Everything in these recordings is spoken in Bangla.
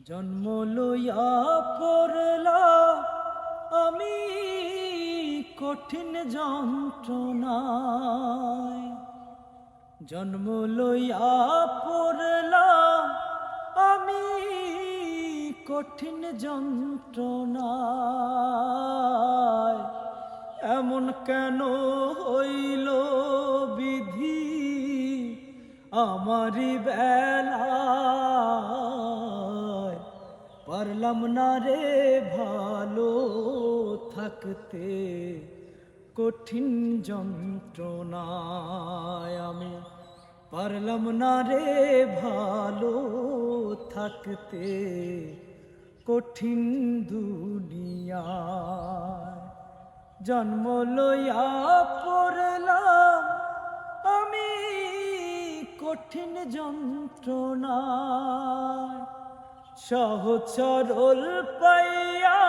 জন্ম লইয়া পড়লা আমি কঠিন যন্ত্রণায়, জন্ম লইয়া পড়লা আমি কঠিন যন্ত্রণায়। এমন কেন হইল বিধি আমারি বেলায়, পারলাম না রে ভালো থাকতে কঠিন যন্ত্রণায়। আমি পারলাম না রে ভালো থাকতে কঠিন দুনিয়ায়। জন্ম লইয়া পড়লাম আমি কঠিন যন্ত্রণায়, সহজ সরল পাইয়া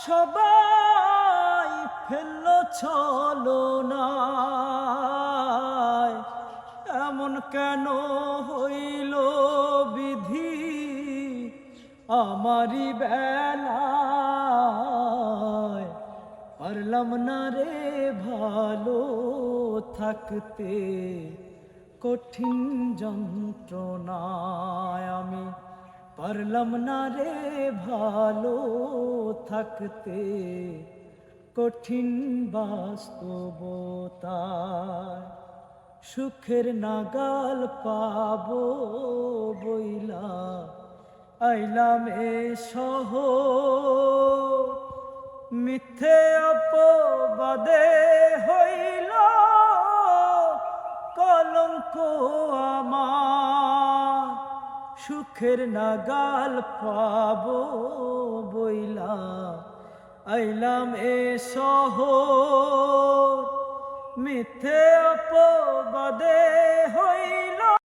সবাই ফেলল ছলনায়। এমন কেন হইল বিধি আমারি বেলায়, পারলাম না রে ভালো থাকতে কঠিন যন্ত্রণায়। আমি পারলাম না রে ভালো থাকতে কঠিন বাস্তবতায়। সুখের নাগাল পাবো বইলা আইলাম এ শহর, মিথ্যে অপবাদে হইল কলঙ্ক আমার। সুখের নাগাল পাবো বইলা আইলাম এ শহর, মিথ্যে অপবাদে হইল